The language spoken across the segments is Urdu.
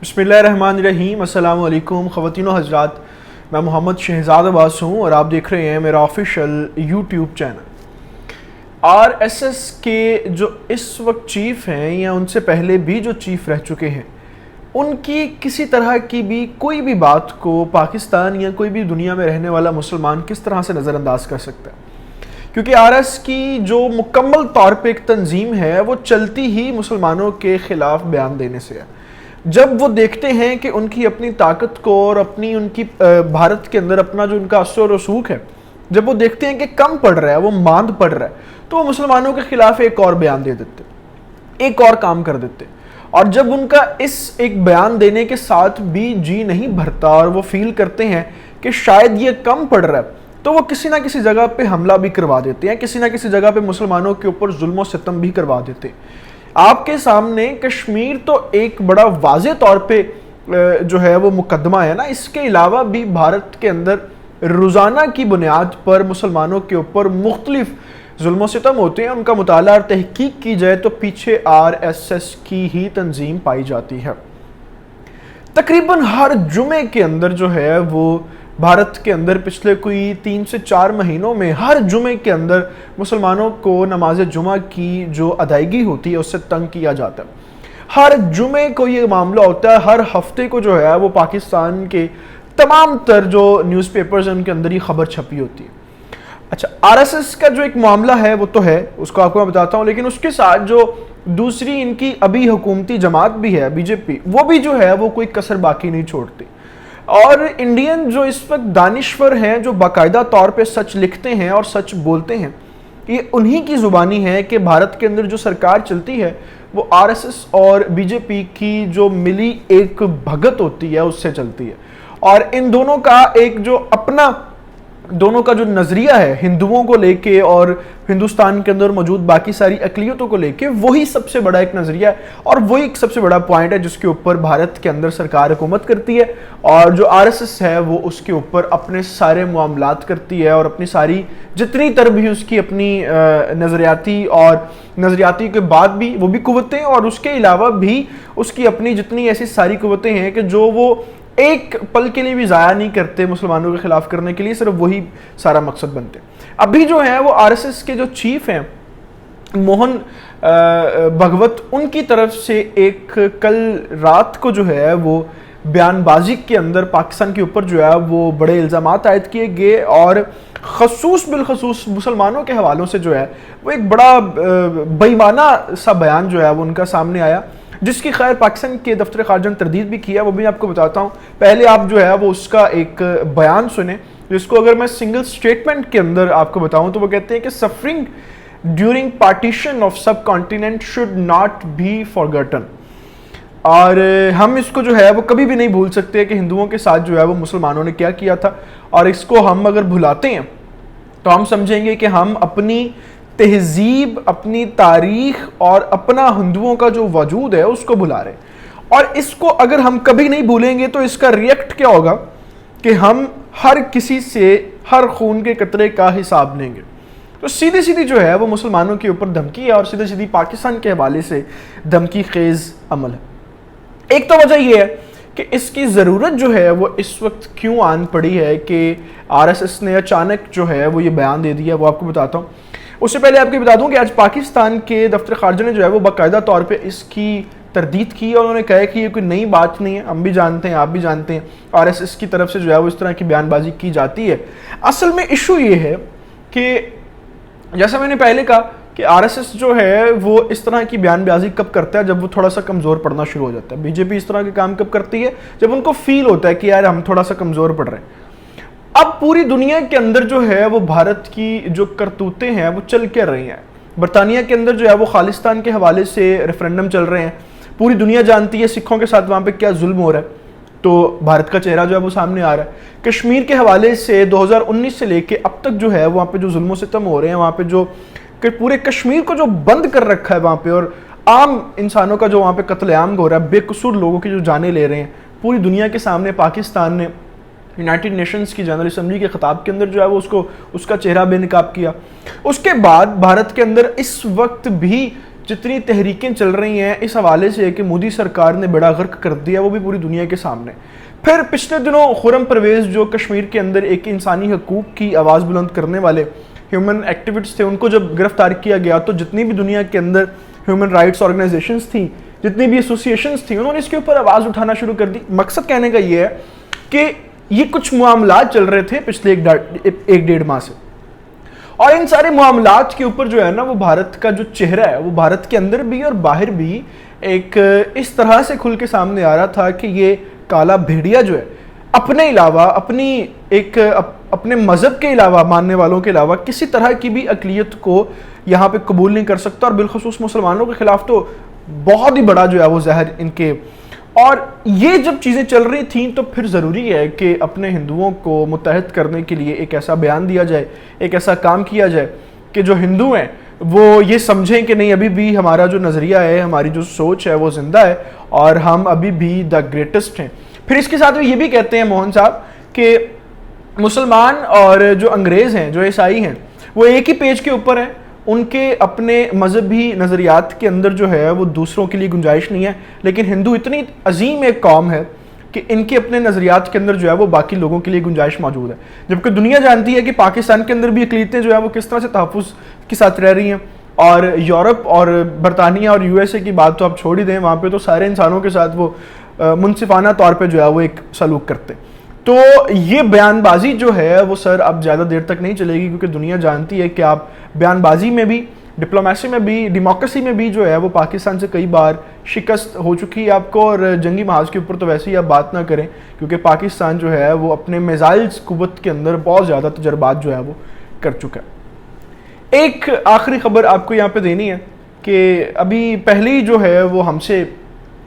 بسم اللہ الرحمن الرحیم۔ السلام علیکم خواتین و حضرات، میں محمد شہزاد عباس ہوں اور آپ دیکھ رہے ہیں میرا official YouTube channel. R S S کے جو اس وقت چیف ہیں یا ان سے پہلے بھی جو چیف رہ چکے ہیں، ان کی کسی طرح کی بھی کوئی بھی بات کو پاکستان یا کوئی بھی دنیا میں رہنے والا مسلمان کس طرح سے نظر انداز کر سکتا ہے؟ کیونکہ آر ایس کی جو مکمل طور پہ ایک تنظیم ہے وہ چلتی ہی مسلمانوں کے خلاف بیان دینے سے ہے۔ جب وہ دیکھتے ہیں کہ ان کی اپنی طاقت کو اور اپنی ان کی بھارت کے اندر اپنا جو ان کا اثر و رسوخ ہے، جب وہ دیکھتے ہیں کہ کم پڑ رہا ہے، وہ ماند پڑ رہا ہے، تو وہ مسلمانوں کے خلاف ایک اور بیان دے دیتے، ایک اور کام کر دیتے۔ اور جب ان کا اس ایک بیان دینے کے ساتھ بھی جی نہیں بھرتا اور وہ فیل کرتے ہیں کہ شاید یہ کم پڑ رہا ہے، تو وہ کسی نہ کسی جگہ پہ حملہ بھی کروا دیتے ہیں، کسی نہ کسی جگہ پہ مسلمانوں کے اوپر ظلم و ستم بھی کروا دیتے ہیں۔ آپ کے سامنے کشمیر تو ایک بڑا واضح طور پہ جو ہے وہ مقدمہ ہے نا، اس کے علاوہ بھی بھارت کے اندر روزانہ کی بنیاد پر مسلمانوں کے اوپر مختلف ظلم و ستم ہوتے ہیں۔ ان کا مطالعہ اور تحقیق کی جائے تو پیچھے آر ایس ایس کی ہی تنظیم پائی جاتی ہے۔ تقریباً ہر جمعے کے اندر جو ہے وہ بھارت کے اندر پچھلے کوئی 3 سے 4 مہینوں میں ہر جمعے کے اندر مسلمانوں کو نماز جمعہ کی جو ادائیگی ہوتی ہے اس سے تنگ کیا جاتا ہے۔ ہر جمعے کو یہ معاملہ ہوتا ہے، ہر ہفتے کو جو ہے وہ پاکستان کے تمام تر جو نیوز پیپرز ہیں ان کے اندر یہ خبر چھپی ہوتی ہے۔ اچھا، آر ایس ایس کا جو ایک معاملہ ہے وہ تو ہے، اس کو آپ کو میں بتاتا ہوں، لیکن اس کے ساتھ جو دوسری ان کی ابھی حکومتی جماعت بھی ہے، بی جے پی، وہ بھی جو ہے وہ کوئی کسر باقی نہیں چھوڑتی۔ اور انڈین جو اس وقت دانشور ہیں، جو باقاعدہ طور پہ سچ لکھتے ہیں اور سچ بولتے ہیں، یہ انہی کی زبانی ہے کہ بھارت کے اندر جو سرکار چلتی ہے وہ آر ایس ایس اور بی جے پی کی جو ملی ایک بھگت ہوتی ہے اس سے چلتی ہے۔ اور ان دونوں کا ایک جو اپنا دونوں کا جو نظریہ ہے ہندوؤں کو لے کے اور ہندوستان کے اندر موجود باقی ساری اقلیتوں کو لے کے، وہی سب سے بڑا ایک نظریہ ہے اور وہی ایک سب سے بڑا پوائنٹ ہے جس کے اوپر بھارت کے اندر سرکار حکومت کرتی ہے، اور جو آر ایس ایس ہے وہ اس کے اوپر اپنے سارے معاملات کرتی ہے اور اپنی ساری جتنی تر بھی اس کی اپنی نظریاتی کے بعد بھی وہ بھی قوتیں، اور اس کے علاوہ بھی اس کی اپنی جتنی ایسی ساری قوتیں ہیں کہ جو وہ ایک پل کے لیے بھی ضائع نہیں کرتے مسلمانوں کے خلاف کرنے کے لیے، صرف وہی سارا مقصد بنتے ہیں۔ ابھی جو ہے وہ آر ایس ایس کے جو چیف ہیں موہن بھگوت، ان کی طرف سے ایک کل رات کو جو ہے وہ بیان بازی کے اندر پاکستان کے اوپر جو ہے وہ بڑے الزامات عائد کیے گئے، اور بالخصوص مسلمانوں کے حوالوں سے جو ہے وہ ایک بڑا بے ایمانہ سا بیان جو ہے وہ ان کا سامنے آیا، جس کی خیر پاکستان کے دفتر خارجہ نے تردید بھی کیا، وہ بھی آپ کو بتاتا ہوں۔ پہلے آپ جو ہے وہ اس کا ایک بیان سنیں، جس کو اگر میں سنگل سٹیٹمنٹ کے اندر آپ کو بتاؤں تو وہ کہتے ہیں کہ suffering during partition of subcontinent should not be forgotten, اور ہم اس کو جو ہے وہ کبھی بھی نہیں بھول سکتے کہ ہندوؤں کے ساتھ جو ہے وہ مسلمانوں نے کیا کیا تھا، اور اس کو ہم اگر بھلاتے ہیں تو ہم سمجھیں گے کہ ہم اپنی تہذیب، اپنی تاریخ اور اپنا ہندوؤں کا جو وجود ہے اس کو بھلا رہے ہیں، اور اس کو اگر ہم کبھی نہیں بھولیں گے تو اس کا ریئیکٹ کیا ہوگا کہ ہم ہر کسی سے ہر خون کے قطرے کا حساب لیں گے۔ تو سیدھی جو ہے وہ مسلمانوں کے اوپر دھمکی ہے، اور سیدھی پاکستان کے حوالے سے دھمکی خیز عمل ہے۔ ایک تو وجہ یہ ہے کہ اس کی ضرورت جو ہے وہ اس وقت کیوں آن پڑی ہے کہ آر ایس ایس نے اچانک جو ہے وہ یہ بیان دے دیا، وہ آپ کو بتاتا ہوں۔ اس سے پہلے آپ کو بتا دوں کہ آج پاکستان کے دفتر خارجہ نے جو ہے وہ باقاعدہ طور پہ اس کی تردید کی، اور انہوں نے کہا کہ یہ کوئی نئی بات نہیں ہے، ہم بھی جانتے ہیں، آپ بھی جانتے ہیں، آر ایس ایس کی طرف سے جو ہے وہ اس طرح کی بیان بازی کی جاتی ہے۔ اصل میں ایشو یہ ہے کہ جیسا میں نے پہلے کہا کہ آر ایس ایس جو ہے وہ اس طرح کی بیان بازی کب کرتا ہے؟ جب وہ تھوڑا سا کمزور پڑنا شروع ہو جاتا ہے۔ بی جے پی اس طرح کے کام کب کرتی ہے؟ جب ان کو فیل ہوتا ہے کہ یار ہم تھوڑا سا کمزور پڑ رہے ہیں۔ اب پوری دنیا کے اندر جو ہے وہ بھارت کی جو کرتوتیں ہیں وہ چل کے رہی ہیں۔ برطانیہ کے اندر جو ہے وہ خالصتان کے حوالے سے ریفرینڈم چل رہے ہیں، پوری دنیا جانتی ہے سکھوں کے ساتھ وہاں پہ کیا ظلم ہو رہا ہے، تو بھارت کا چہرہ جو ہے وہ سامنے آ رہا ہے۔ کشمیر کے حوالے سے 2019 سے لے کے اب تک جو ہے وہاں پہ جو ظلم و ستم ہو رہے ہیں، وہاں پہ جو کہ پورے کشمیر کو جو بند کر رکھا ہے وہاں پہ، اور عام انسانوں کا جو وہاں پہ قتل عام ہو رہا ہے، بے قصور لوگوں کی جو جانیں لے رہے ہیں، پوری دنیا کے سامنے پاکستان نے یونائٹڈ نیشنز کی جنرل اسمبلی کے خطاب کے اندر جو ہے وہ اس کا چہرہ بے نقاب کیا۔ اس کے بعد بھارت کے اندر اس وقت بھی جتنی تحریکیں چل رہی ہیں اس حوالے سے کہ مودی سرکار نے بڑا غرق کر دیا، وہ بھی پوری دنیا کے سامنے. پھر پچھلے دنوں خرم پرویز جو کشمیر کے اندر ایک انسانی حقوق کی آواز بلند کرنے والے ہیومن ایکٹیوسٹ تھے، ان کو جب گرفتار کیا گیا تو جتنی بھی دنیا کے اندر ہیومن رائٹس آرگنائزیشنز تھیں، جتنی بھی ایسوسیشنز تھیں، انہوں نے اس کے اوپر آواز اٹھانا شروع کر دی. مقصد کہنے کا یہ ہے کہ یہ کچھ معاملات چل رہے تھے پچھلے ایک ڈیڑھ ماہ سے، اور ان سارے معاملات کے اوپر جو ہے نا وہ بھارت کا جو چہرہ ہے وہ بھارت کے اندر بھی اور باہر بھی ایک اس طرح سے کھل کے سامنے آ رہا تھا کہ یہ کالا بھیڑیا جو ہے اپنے علاوہ اپنے مذہب کے علاوہ، ماننے والوں کے علاوہ کسی طرح کی بھی اقلیت کو یہاں پہ قبول نہیں کر سکتا، اور بالخصوص مسلمانوں کے خلاف تو بہت ہی بڑا جو ہے وہ زہر ان کے. اور یہ جب چیزیں چل رہی تھیں تو پھر ضروری ہے کہ اپنے ہندوؤں کو متحد کرنے کے لیے ایک ایسا بیان دیا جائے، ایک ایسا کام کیا جائے کہ جو ہندو ہیں وہ یہ سمجھیں کہ نہیں، ابھی بھی ہمارا جو نظریہ ہے، ہماری جو سوچ ہے وہ زندہ ہے اور ہم ابھی بھی دا گریٹسٹ ہیں. پھر اس کے ساتھ وہ یہ بھی کہتے ہیں موہن صاحب کہ مسلمان اور جو انگریز ہیں، جو عیسائی ہیں، وہ ایک ہی پیج کے اوپر ہیں، ان کے اپنے مذہبی نظریات کے اندر جو ہے وہ دوسروں کے لیے گنجائش نہیں ہے، لیکن ہندو اتنی عظیم ایک قوم ہے کہ ان کے اپنے نظریات کے اندر جو ہے وہ باقی لوگوں کے لیے گنجائش موجود ہے. جبکہ دنیا جانتی ہے کہ پاکستان کے اندر بھی اقلیتیں جو ہے وہ کس طرح سے تحفظ کے ساتھ رہ رہی ہیں، اور یورپ اور برطانیہ اور یو ایس اے کی بات تو آپ چھوڑ ہی دیں، وہاں پہ تو سارے انسانوں کے ساتھ وہ منصفانہ طور پہ جو ہے وہ ایک سلوک کرتے. تو یہ بیان بازی جو ہے وہ سر اب زیادہ دیر تک نہیں چلے گی، کیونکہ دنیا جانتی ہے کہ آپ بیان بازی میں بھی، ڈپلومیسی میں بھی، ڈیموکریسی میں بھی جو ہے وہ پاکستان سے کئی بار شکست ہو چکی ہے آپ کو، اور جنگی محاذ کے اوپر تو ویسے ہی آپ بات نہ کریں، کیونکہ پاکستان جو ہے وہ اپنے میزائلز قوت کے اندر بہت زیادہ تجربات جو ہے وہ کر چکا ہے. ایک آخری خبر آپ کو یہاں پہ دینی ہے کہ ابھی پہلے جو ہے وہ ہم سے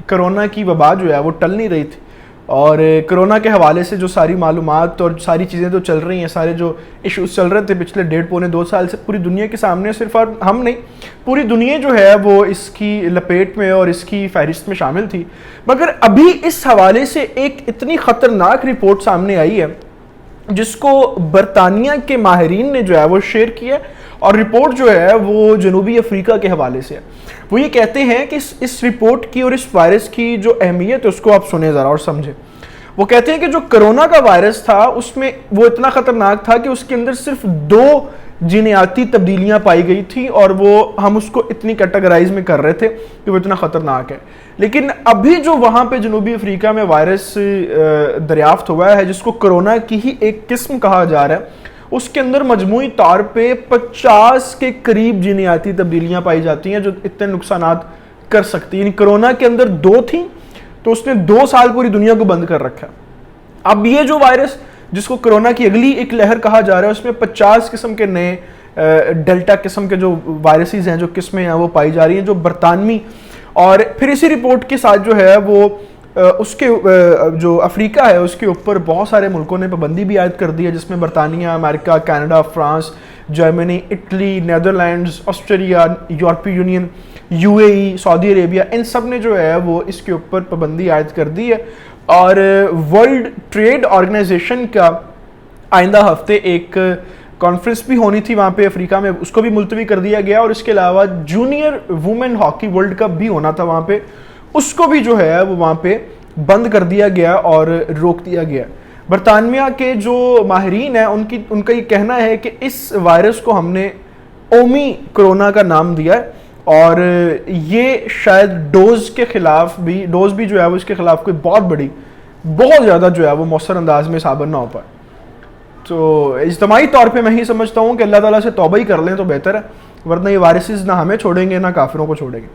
کرونا کی وبا جو ہے وہ ٹل نہیں رہی تھی، اور کرونا کے حوالے سے جو ساری معلومات اور ساری چیزیں تو چل رہی ہیں، سارے جو ایشوز چل رہے تھے پچھلے 1.5-2 سال سے پوری دنیا کے سامنے، صرف ہم نہیں، پوری دنیا جو ہے وہ اس کی لپیٹ میں اور اس کی فہرست میں شامل تھی. مگر ابھی اس حوالے سے ایک اتنی خطرناک رپورٹ سامنے آئی ہے جس کو برطانیہ کے ماہرین نے جو ہے وہ شیئر کیا، اور رپورٹ جو ہے وہ جنوبی افریقہ کے حوالے سے ہے. وہ یہ کہتے ہیں کہ اس رپورٹ کی اور اس وائرس کی جو اہمیت ہے اس کو آپ سنیں ذرا اور سمجھیں. وہ کہتے ہیں کہ جو کرونا کا وائرس تھا اس میں وہ اتنا خطرناک تھا کہ اس کے اندر صرف 2 جینیاتی تبدیلیاں پائی گئی تھی، اور وہ ہم اس کو اتنی کیٹیگرائز میں کر رہے تھے کہ وہ اتنا خطرناک ہے. لیکن ابھی جو وہاں پہ جنوبی افریقہ میں وائرس دریافت ہوا ہے، جس کو کرونا کی ہی ایک قسم کہا جا رہا ہے، اس کے اندر مجموعی طور پہ 50 کے قریب جینیاتی تبدیلیاں پائی جاتی ہیں جو اتنے نقصانات کر سکتی ہیں. یعنی کرونا کے اندر 2 تھیں تو اس نے 2 سال پوری دنیا کو بند کر رکھا. اب یہ جو وائرس جس کو کرونا کی اگلی ایک لہر کہا جا رہا ہے، اس میں 50 قسم کے نئے ڈیلٹا قسم کے جو وائرسز ہیں، جو قسمیں ہیں وہ پائی جا رہی ہیں، جو برطانوی. اور پھر اسی رپورٹ کے ساتھ جو ہے وہ اس کے جو افریقہ ہے اس کے اوپر بہت سارے ملکوں نے پابندی بھی عائد کر دی ہے، جس میں برطانیہ، امریکہ، Canada, France, Germany, Italy, Netherlands, Australia, یورپی یونین، UAE، سعودی عربیہ، ان سب نے جو ہے وہ اس کے اوپر پابندی عائد کر دی ہے. اور ورلڈ ٹریڈ آرگنائزیشن کا آئندہ ہفتے ایک کانفرنس بھی ہونی تھی وہاں پہ افریقہ میں، اس کو بھی ملتوی کر دیا گیا. اور اس کے علاوہ junior women hockey world cup بھی ہونا تھا وہاں پہ، اس کو بھی جو ہے وہ وہاں پہ بند کر دیا گیا اور روک دیا گیا. برطانیہ کے جو ماہرین ہیں ان کا یہ کہنا ہے کہ اس وائرس کو ہم نے اومی کرونا کا نام دیا ہے، اور یہ شاید ڈوز بھی جو ہے وہ اس کے خلاف کوئی بہت زیادہ جو ہے وہ مؤثر انداز میں ثابت نہ ہو پائے. تو اجتماعی طور پہ میں ہی سمجھتا ہوں کہ اللہ تعالیٰ سے توبہ ہی کر لیں تو بہتر ہے، ورنہ یہ وائرسز نہ ہمیں چھوڑیں گے نہ کافروں کو چھوڑیں گے.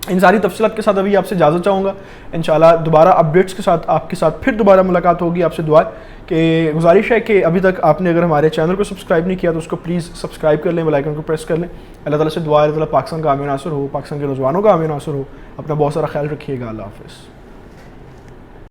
ان ساری تفصیلات کے ساتھ ابھی آپ سے اجازت چاہوں گا. انشاءاللہ دوبارہ اپڈیٹس کے ساتھ آپ کے ساتھ پھر دوبارہ ملاقات ہوگی. آپ سے دعا کہ گزارش ہے کہ ابھی تک آپ نے اگر ہمارے چینل کو سبسکرائب نہیں کیا تو اس کو پلیز سبسکرائب کر لیں، بیل آئیکن کو پریس کر لیں. اللہ تعالیٰ سے دعا ہے اللہ تعالیٰ پاکستان کا امن ناصر ہو، پاکستان کے نوجوانوں کا امن ناصر ہو. اپنا بہت سارا خیال رکھیے گا. اللہ حافظ.